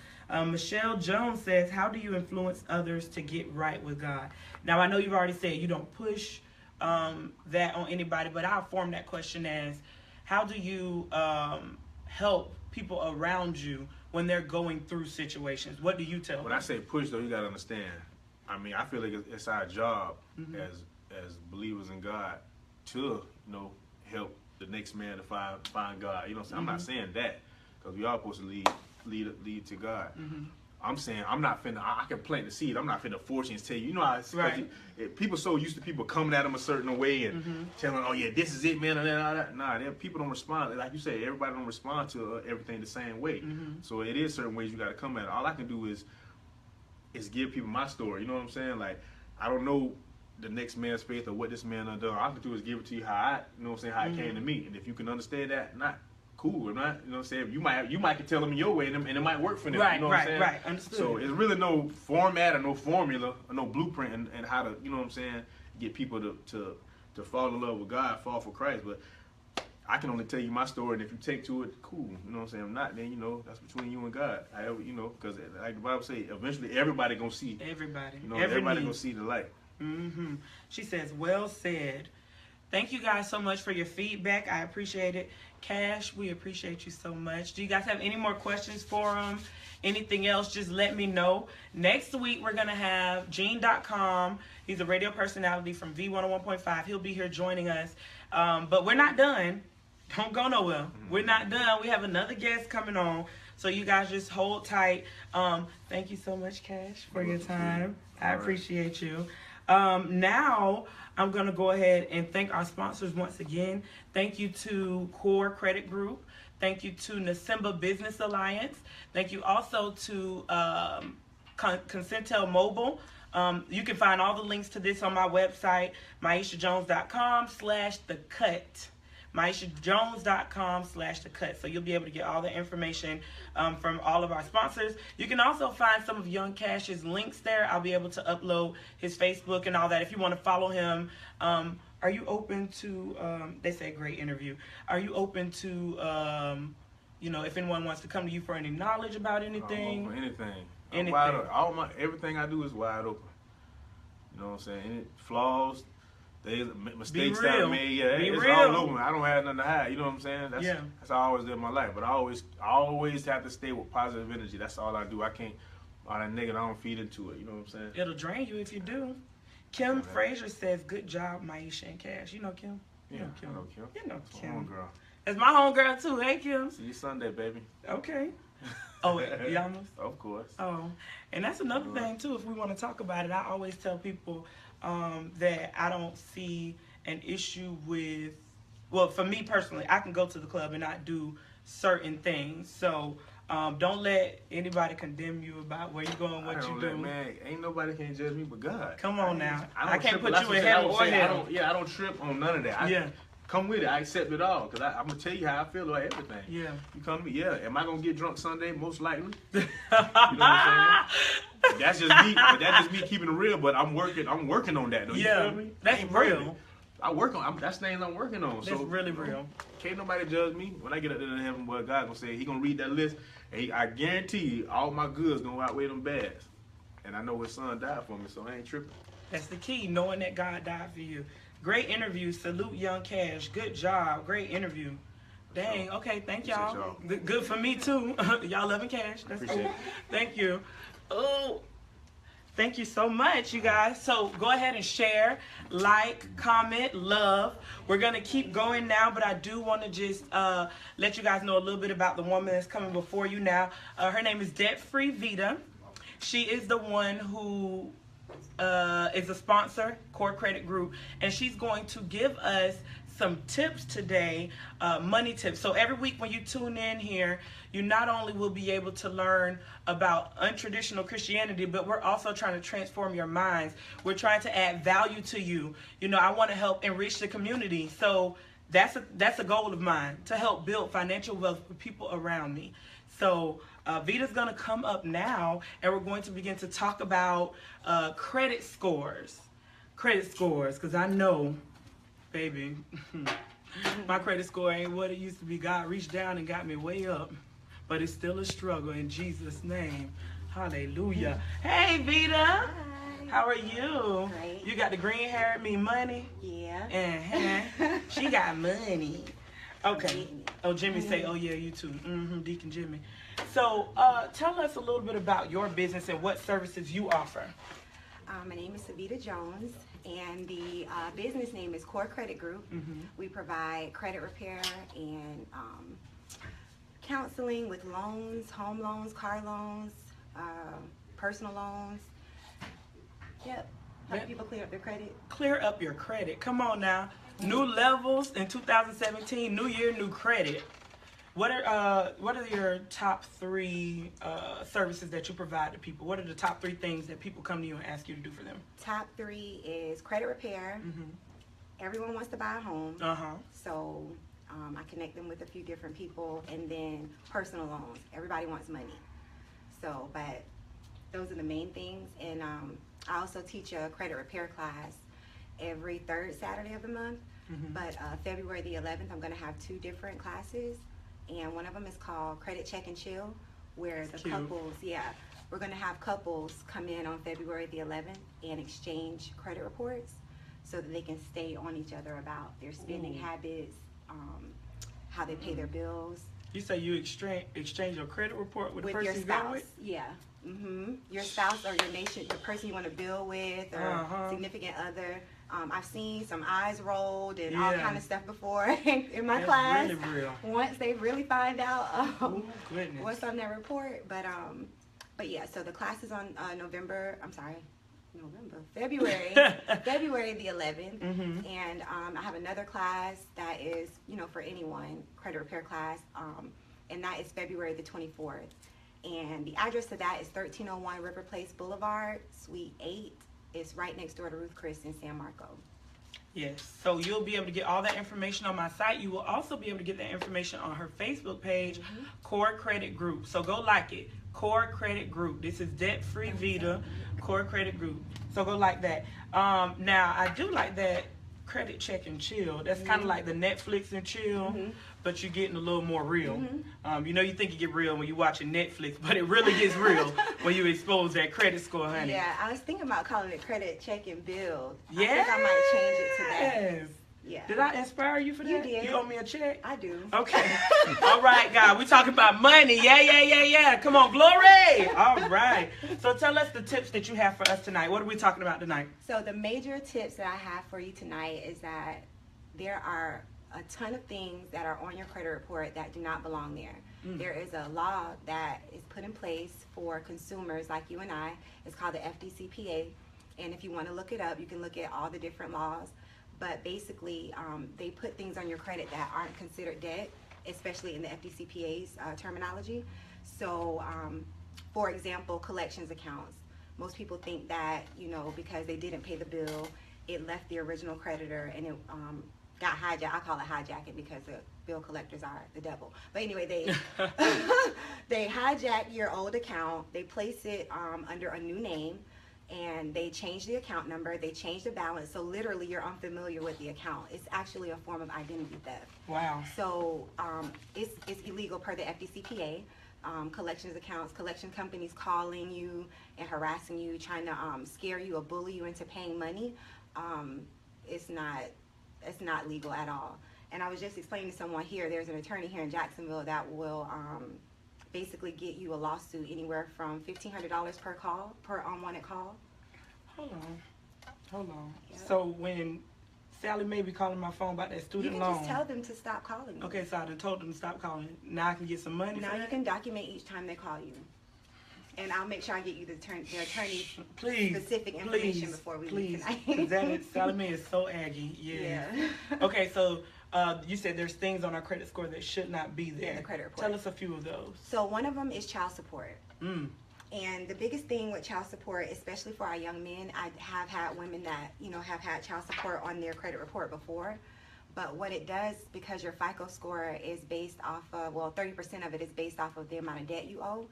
Michelle Jones says, how do you influence others to get right with God? Now, I know you've already said you don't push that on anybody, but I'll form that question as, how do you help people around you when they're going through situations? What do you tell them? When I say push, though, you got to understand. I mean, I feel like it's our job as believers in God to, you know, help the next man to find God. You know what I'm saying? I'm not saying that, because we are supposed to lead to God. I'm saying I'm not finna, I can plant the seed. I'm not finna force you and tell you. You know how people so used to people coming at them a certain way and telling, oh yeah, this is it, man, and all that. Nah, people don't respond. Like you say, everybody don't respond to everything the same way. So it is certain ways you got to come at it. All I can do is give people my story. You know what I'm saying? Like, I don't know the next man's faith or what this man done. All I can do is give it to you how you know what I'm saying, how it came to me. And if you can understand that, not cool, or not, you know what I'm saying, you might can tell them your way and it might work for them. Right, you know what I'm saying? right, understood. So it's really no format or no formula or no blueprint and how to, you know what I'm saying, get people to fall in love with God, fall for Christ. But I can only tell you my story, and if you take to it, cool. You know what I'm saying? If not, then, you know, that's between you and God. However, you know, because like the Bible say, eventually everybody gonna see. Everybody. You know, everybody gonna see the light. She says, well said. Thank you guys so much for your feedback. I appreciate it. Cash, we appreciate you so much. Do you guys have any more questions for him? Anything else, just let me know. Next week, we're going to have Gene.com. He's a radio personality from V101.5. He'll be here joining us. But we're not done. Don't go nowhere. We're not done. We have another guest coming on. So you guys just hold tight. Thank you so much, Cash, for your time. I appreciate you. Now, I'm going to go ahead and thank our sponsors once again. Thank you to Core Credit Group. Thank you to Nasimba Business Alliance. Thank you also to Consentel Mobile. You can find all the links to this on my website, maishajones.com/thecut. maishajones.com/thecut. So you'll be able to get all the information from all of our sponsors. You can also find some of Young Cash's links there. I'll be able to upload his Facebook and all that if you want to follow him. Are you open to, they say great interview. Are you open to, you know, if anyone wants to come to you for any knowledge about anything? I'm open for anything. Anything. Wide open. Everything I do is wide open. You know what I'm saying? Any flaws, there's mistakes that I made. Yeah, it's all open. I don't have nothing to hide. You know what I'm saying? That's how I always live my life. But I always have to stay with positive energy. That's all I do. I can't, all that negative, I don't feed into it. You know what I'm saying? It'll drain you if you do. Kim Frazier says, good job, Maisha and Cash. You know Kim? Yeah, Kim. I know Kim. You know That's Kim. my homegirl. That's my homegirl too. Hey, Kim. See you Sunday, baby. Okay. Oh, Yamas? Of course. Oh, and that's another thing too. If we want to talk about it, I always tell people that I don't see an issue with, well, for me personally, I can go to the club and not do certain things. So don't let anybody condemn you about where you're going, what you do. Man, ain't nobody can judge me but God. Come on now. I can't trip, put you in heaven or hell. I don't trip on none of that. Come with it. I accept it all, because I'm going to tell you how I feel about everything. Yeah. You come to me, am I going to get drunk Sunday? Most likely. You know what I'm saying? That's just me. But that's just me keeping it real, but I'm working on that, though. You feel me? That's real. I work on, that's things I'm working on. That's really real. Can't nobody judge me. When I get up there to heaven, boy, God going to say, he going to read that list, and I guarantee you, all my goods going to outweigh them bads. And I know his son died for me, so I ain't tripping. That's the key, knowing that God died for you. Great interview. Salute Young Cash. Good job. Great interview. Dang. Okay. Thank y'all. Good for me too. Y'all loving Cash. That's cool. Thank you. Oh, thank you so much, you guys. So go ahead and share, like, comment, love. We're gonna keep going now, but I do want to just let you guys know a little bit about the woman that's coming before you now. Her name is Debt Free Vita. She is the one who is a sponsor, Core Credit Group, and she's going to give us some tips today, money tips. So every week when you tune in here, you not only will be able to learn about untraditional Christianity, but we're also trying to transform your minds. We're trying to add value to you. You know, I want to help enrich the community. So that's a goal of mine, to help build financial wealth for people around me. So Vita's going to come up now, and we're going to begin to talk about credit scores. Credit scores, because I know, baby, my credit score ain't what it used to be. God reached down and got me way up, but it's still a struggle in Jesus' name. Hallelujah. Hey, Vita. Hi. How are you? Great. You got the green hair at me money? Yeah. Uh-huh. She got money. Okay. Jimmy. Oh, Jimmy say, oh, yeah, you too. Deacon Jimmy. So tell us a little bit about your business and what services you offer. My name is Savita Jones, and the business name is Core Credit Group. We provide credit repair and counseling with loans, home loans, car loans, personal loans. Yep. Help people clear up their credit. Clear up your credit. Come on now. New levels in 2017, new year, new credit. What are your top 3 services that you provide to people? What are the top 3 things that people come to you and ask you to do for them? Top 3 is credit repair. Everyone wants to buy a home. So I connect them with a few different people, and then personal loans. Everybody wants money. So, but those are the main things. And I also teach a credit repair class every 3rd Saturday of the month. But February the 11th, I'm going to have 2 different classes. And one of them is called Credit Check and Chill, where the couples, we're going to have couples come in on February the 11th and exchange credit reports so that they can stay on each other about their spending habits, how they pay their bills. You say you exchange your credit report with the person your you're spouse. with? Yeah. Your spouse or your nation, the person you want to build with, or significant other. I've seen some eyes rolled and all kind of stuff before in my class. Really real. Once they really find out Goodness. what's on their report, but yeah. So the class is on February the 11th, and I have another class that is for anyone, credit repair class, and that is February the 24th. And the address to that is 1301 River Place Boulevard, Suite 8. It's right next door to Ruth Chris in San Marco. Yes, so you'll be able to get all that information on my site. You will also be able to get that information on her Facebook page, Core Credit Group. So go like it, Core Credit Group. This is Debt Free Vita, Core Credit Group. So go like that. Now, I do like that Credit Check and Chill. That's kind of like the Netflix and chill, but you're getting a little more real. You think you get real when you're watching Netflix, but it really gets real when you expose that credit score, honey. Yeah, I was thinking about calling it Credit Check and Build. Yes. I think I might change it to that. Yeah. Did I inspire you for that? You did. You owe me a check? I do. Okay. All right, God. We're talking about money. Yeah. Come on, glory. All right. So tell us the tips that you have for us tonight. What are we talking about tonight? So the major tips that I have for you tonight is that there are a ton of things that are on your credit report that do not belong there. There is a law that is put in place for consumers like you and I. It's called the FDCPA. And if you want to look it up, you can look at all the different laws. But basically, they put things on your credit that aren't considered debt, especially in the FDCPA's terminology. So, for example, collections accounts. Most people think that, because they didn't pay the bill, it left the original creditor and it got hijacked. I call it hijacking because the bill collectors are the devil. But anyway, they hijack your old account, they place it under a new name, and they change the account number, they change the balance, so literally you're unfamiliar with the account. It's actually a form of identity theft. Wow. So it's illegal per the FDCPA. Collections accounts, collection companies calling you and harassing you, trying to scare you or bully you into paying money. It's not legal at all. And I was just explaining to someone here, there's an attorney here in Jacksonville that will basically get you a lawsuit anywhere from $1,500 per unwanted call. Hold on. Yep. So when Sally may be calling my phone about that student loan. You can just tell them to stop calling you. Okay, so I done told them to stop calling. Now I can get some money. Now you can document each time they call you. And I'll make sure I get you the attorney Please, specific information before we leave tonight. Because Salome is so aggy. Yeah. Okay, so you said there's things on our credit score that should not be there. In the credit report. Tell us a few of those. So one of them is child support. And the biggest thing with child support, especially for our young men, I have had women that, have had child support on their credit report before. But what it does, because your FICO score is based off of, 30% of it is based off of the amount of debt you owe.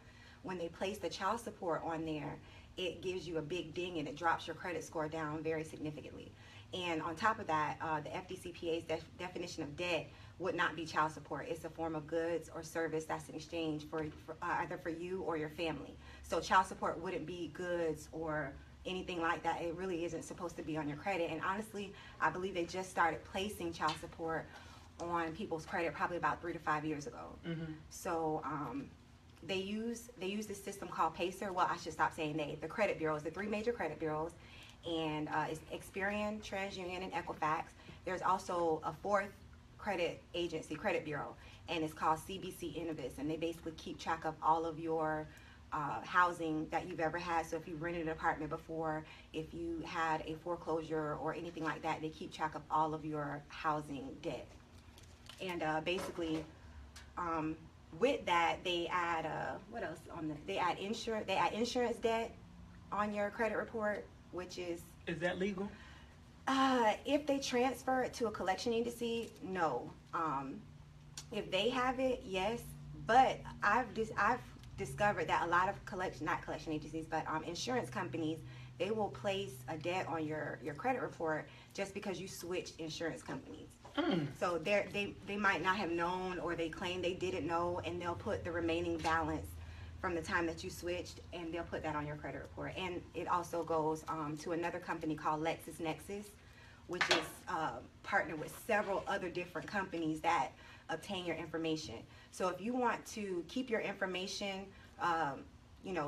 When they place the child support on there, it gives you a big ding and it drops your credit score down very significantly. And on top of that, the FDCPA's definition of debt would not be child support. It's a form of goods or service that's in exchange for either for you or your family. So child support wouldn't be goods or anything like that. It really isn't supposed to be on your credit. And honestly, I believe they just started placing child support on people's credit probably about 3 to 5 years ago. So they use this system called PACER. Well, I should stop saying they. The credit bureaus, the 3 major credit bureaus, and it's Experian, TransUnion, and Equifax. There's also a 4th credit agency, credit bureau, and it's called CBC Innovis, and they basically keep track of all of your housing that you've ever had. So if you rented an apartment before, if you had a foreclosure or anything like that, they keep track of all of your housing debt. And basically, with that, they add what else on they add insurance debt on your credit report, which is that legal? If they transfer it to a collection agency, no. If they have it, yes. But I've discovered that a lot of not collection agencies, but insurance companies, they will place a debt on your credit report just because you switched insurance companies. So they might not have known, or they claim they didn't know, and they'll put the remaining balance from the time that you switched, and they'll put that on your credit report. And it also goes to another company called LexisNexis, which is partnered with several other different companies that obtain your information. So if you want to keep your information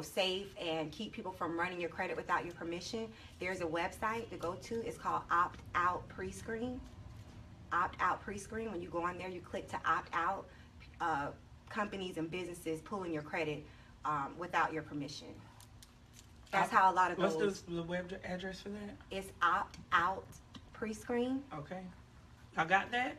safe and keep people from running your credit without your permission, there's a website to go to. It's called Opt Out Prescreen. Opt Out Prescreen. When you go on there, you click to opt out companies and businesses pulling your credit without your permission. That's how a lot of those. What's the web address for that? It's Opt Out Prescreen. Okay. I got that.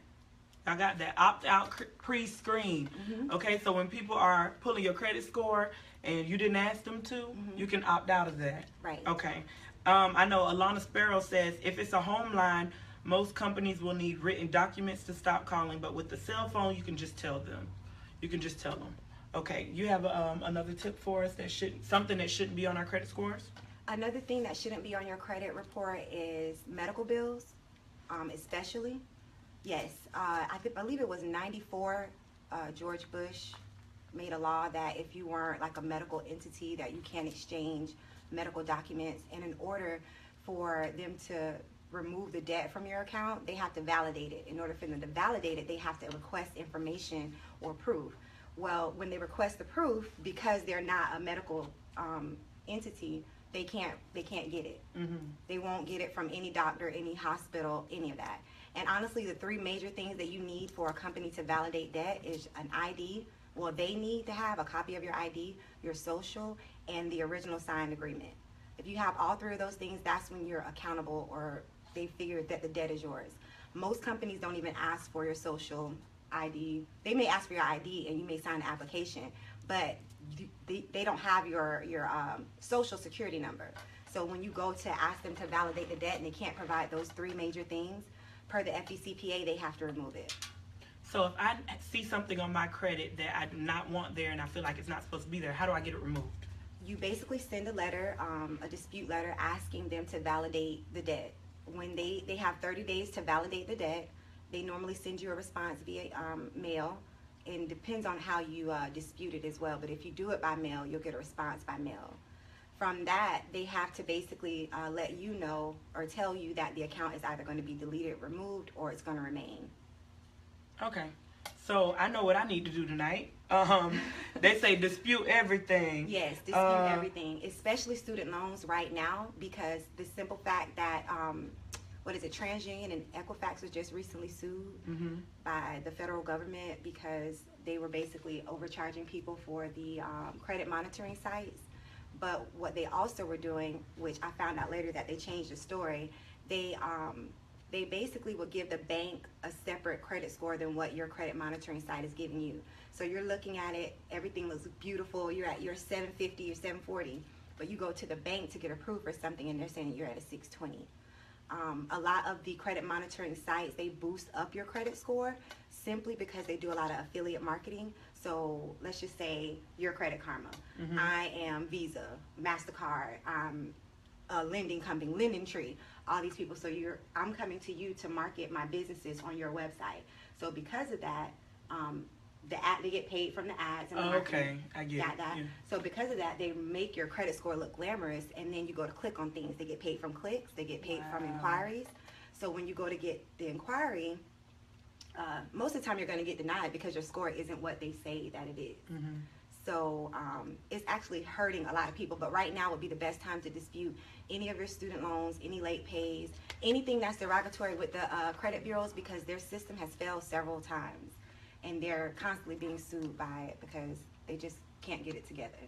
Opt out pre-screen. Okay, so when people are pulling your credit score and you didn't ask them to, you can opt out of that. Right. Okay. I know Alana Sparrow says if it's a home line, most companies will need written documents to stop calling, but with the cell phone, you can just tell them. Okay, you have another tip for us something that shouldn't be on our credit scores? Another thing that shouldn't be on your credit report is medical bills, especially. Yes, I believe it was 94, George Bush made a law that if you weren't like a medical entity, that you can't exchange medical documents. And in order for them to remove the debt from your account, they have to validate it. In order for them to validate it, they have to request information or proof. Well, when they request the proof, because they're not a medical entity, they can't get it. They won't get it from any doctor, any hospital, any of that. And honestly, the 3 major things that you need for a company to validate debt is an ID. Well, they need to have a copy of your ID, your social, and the original signed agreement. If you have all 3 of those things, that's when you're accountable, or they figure that the debt is yours. Most companies don't even ask for your social ID. They may ask for your ID and you may sign an application, but they don't have your social security number. So when you go to ask them to validate the debt and they can't provide those 3 major things, per the FDCPA, they have to remove it. So if I see something on my credit that I do not want there and I feel like it's not supposed to be there, how do I get it removed? You basically send a letter, a dispute letter, asking them to validate the debt. When they have 30 days to validate the debt, they normally send you a response via mail, and depends on how you dispute it as well. But if you do it by mail, you'll get a response by mail. From that, they have to basically let you know or tell you that the account is either going to be deleted, removed, or it's going to remain. Okay. So I know what I need to do tonight. They say dispute everything. Yes, dispute everything, especially student loans right now, because the simple fact that, TransUnion and Equifax was just recently sued by the federal government because they were basically overcharging people for the credit monitoring sites. But what they also were doing, which I found out later that they changed the story, they basically would give the bank a separate credit score than what your credit monitoring site is giving you. So you're looking at it, everything looks beautiful, you're at your 750 or 740, but you go to the bank to get approved for something and they're saying you're at a 620. A lot of the credit monitoring sites, they boost up your credit score simply because they do a lot of affiliate marketing. So let's just say you're Credit Karma. I am Visa, MasterCard, I'm a lending company, Lending Tree, all these people. So I'm coming to you to market my businesses on your website. So because of that, they get paid from the ads and the marketing. Okay, I get that. Yeah. So because of that, they make your credit score look glamorous, and then you go to click on things. They get paid from clicks. They get paid from inquiries. So when you go to get the inquiry, most of the time you're going to get denied because your score isn't what they say that it is. So it's actually hurting a lot of people. But right now would be the best time to dispute any of your student loans, any late pays, anything that's derogatory with the credit bureaus, because their system has failed several times. And they're constantly being sued by it because they just can't get it together.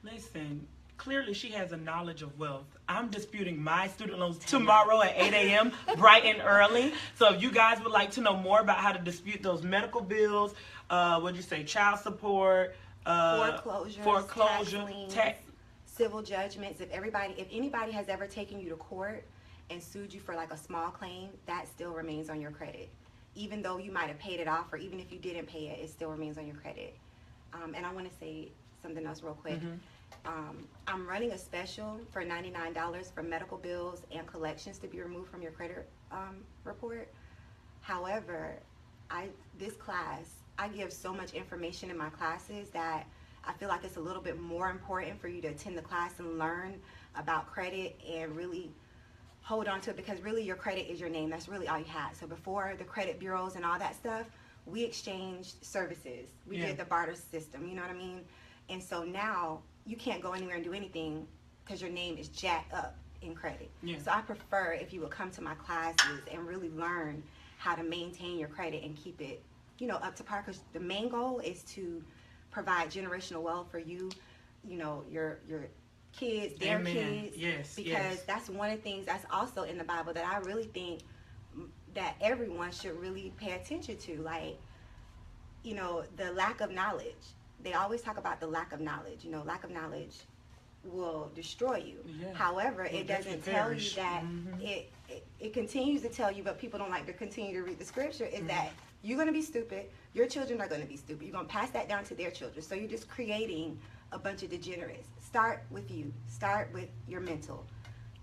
Listen, clearly she has a knowledge of wealth. I'm disputing my student loans tomorrow at 8 a.m. bright and early. So if you guys would like to know more about how to dispute those medical bills, what'd you say, child support, foreclosure, tax, civil judgments. If anybody has ever taken you to court and sued you for like a small claim, that still remains on your credit. Even though you might have paid it off, or even if you didn't pay it, it still remains on your credit. And I want to say something else real quick. I'm running a special for $99 for medical bills and collections to be removed from your credit report. However, this class, I give so much information in my classes that I feel like it's a little bit more important for you to attend the class and learn about credit and really hold on to it, because really your credit is your name. That's really all you had. So before the credit bureaus and all that stuff, we exchanged services. We did the barter system, you know what I mean? And so now you can't go anywhere and do anything because your name is jacked up in credit. So I prefer if you would come to my classes and really learn how to maintain your credit and keep it, up to par, because the main goal is to provide generational wealth for you, your kids, their kids, because that's one of the things that's also in the Bible that I really think that everyone should really pay attention to. Like, the lack of knowledge. They always talk about the lack of knowledge. Lack of knowledge will destroy you. However, it doesn't tell you that it continues to tell you, but people don't like to continue to read the scripture, is that you're going to be stupid. Your children are going to be stupid. You're going to pass that down to their children. So you're just creating a bunch of degenerates. Start with you. Start with your mental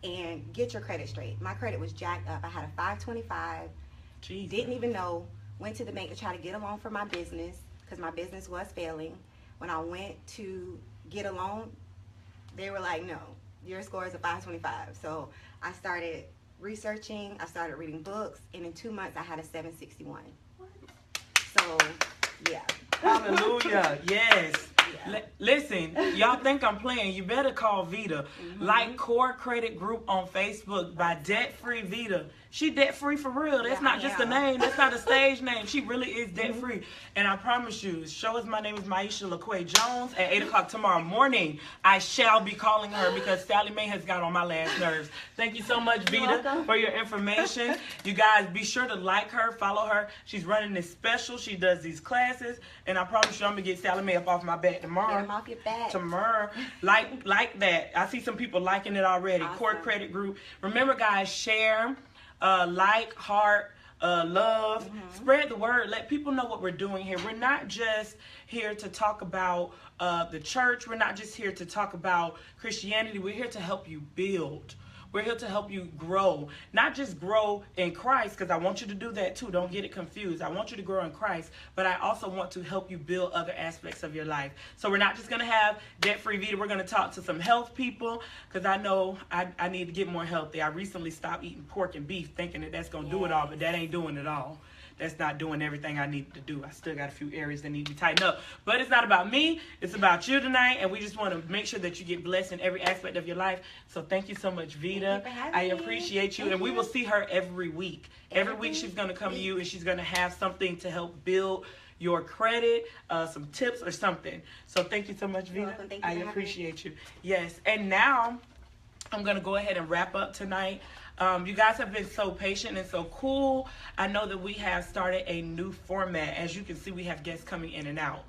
and get your credit straight. My credit was jacked up. I had a 525. Didn't even know. Went to the bank to try to get a loan for my business because my business was failing. When I went to get a loan, they were like, no, your score is a 525. So I started researching. I started reading books. And in 2 months, I had a 761. So, yeah. Hallelujah. Yes. Listen, y'all think I'm playing. You better call Vita. Like Core Credit Group on Facebook by Debt Free Vita. She debt free for real. That's not just a name. That's not a stage name. She really is debt free. And I promise you, show us my name is Maisha LaQuay Jones at 8 o'clock tomorrow morning. I shall be calling her because Sally Mae has got on my last nerves. Thank you so much, Vita, for your information. You guys be sure to like her, follow her. She's running this special. She does these classes. And I promise you, I'm going to get Sally Mae up off my back tomorrow. Get him off your back. Tomorrow. Like that. I see some people liking it already. Awesome. Core Credit Group. Remember, guys, share. Like, heart, love, spread the word. Let people know what we're doing here. We're not just here to talk about the church. We're not just here to talk about Christianity. We're here to help you build. We're here to help you grow. Not just grow in Christ, because I want you to do that too. Don't get it confused. I want you to grow in Christ, but I also want to help you build other aspects of your life. So we're not just going to have debt-free Vita. We're going to talk to some health people, because I know I need to get more healthy. I recently stopped eating pork and beef, thinking that that's going to do it all, but that ain't doing it all. That's not doing everything I need to do. I still got a few areas that need to be tightened up. But it's not about me. It's about you tonight. And we just want to make sure that you get blessed in every aspect of your life. So thank you so much, Vita. I appreciate you. And we will see her every week. Every week she's going to come to you and she's going to have something to help build your credit, some tips or something. So thank you so much, Vita. Thank you I appreciate you. Yes. And now I'm going to go ahead and wrap up tonight. You guys have been so patient and so cool. I know that we have started a new format. As you can see, we have guests coming in and out.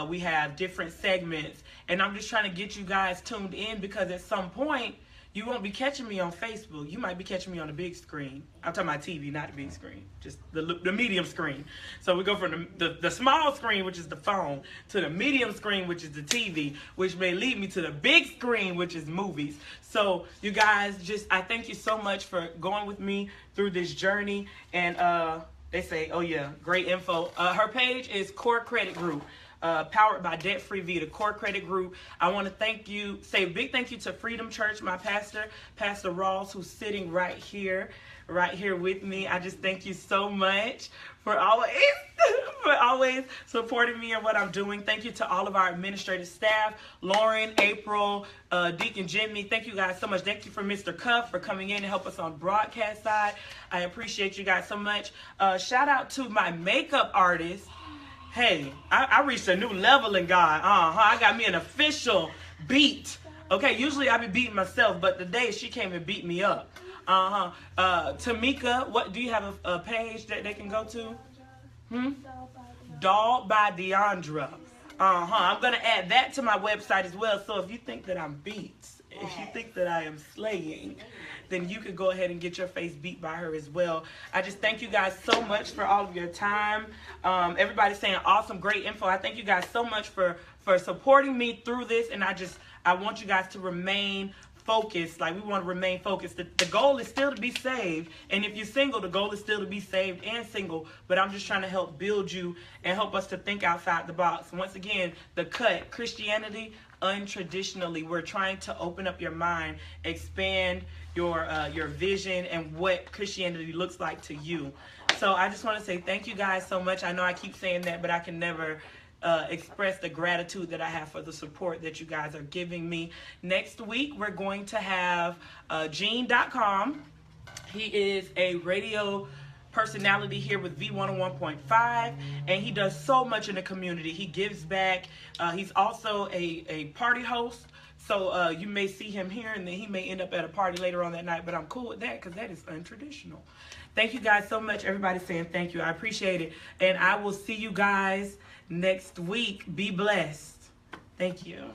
We have different segments. And I'm just trying to get you guys tuned in, because at some point, you won't be catching me on Facebook. You might be catching me on the big screen. I'm talking about TV, not the big screen, just the medium screen. So we go from the small screen, which is the phone, to the medium screen, which is the TV, which may lead me to the big screen, which is movies. So you guys, I thank you so much for going with me through this journey. And they say, oh yeah, great info. Her page is Core Credit Group. Powered by Debt Free Vita, Core Credit Group. I want to say a big thank you to Freedom Church, my pastor, Pastor Rawls, who's sitting right here with me. I just thank you so much for always supporting me and what I'm doing. Thank you to all of our administrative staff, Lauren, April, Deacon Jimmy. Thank you guys so much. Thank you for Mr. Cuff for coming in and help us on broadcast side. I appreciate you guys so much. Shout out to my makeup artist. Hey, I reached a new level in God. I got me an official beat. Okay, usually I be beating myself, but today she came and beat me up. Tamika, what do you have a page that they can go to? Doll by Deandra. I'm gonna add that to my website as well. So if you think that I'm beats, if you think that I am slaying, then you could go ahead and get your face beat by her as well. I just thank you guys so much for all of your time. Everybody's saying awesome, great info. I thank you guys so much for supporting me through this, and I want you guys to remain focused. Like, we want to remain focused. The goal is still to be saved, and if you're single, the goal is still to be saved and single, but I'm just trying to help build you and help us to think outside the box. Once again, the cut, Christianity untraditionally. We're trying to open up your mind, expand your vision and what Christianity looks like to you. So I just want to say thank you guys so much. I know I keep saying that, but I can never express the gratitude that I have for the support that you guys are giving me. Next week, we're going to have Gene.com. He is a radio personality here with V101.5, and he does so much in the community. He gives back. He's also a party host. So you may see him here, and then he may end up at a party later on that night, but I'm cool with that because that is untraditional. Thank you guys so much. Everybody's saying thank you. I appreciate it. And I will see you guys next week. Be blessed. Thank you.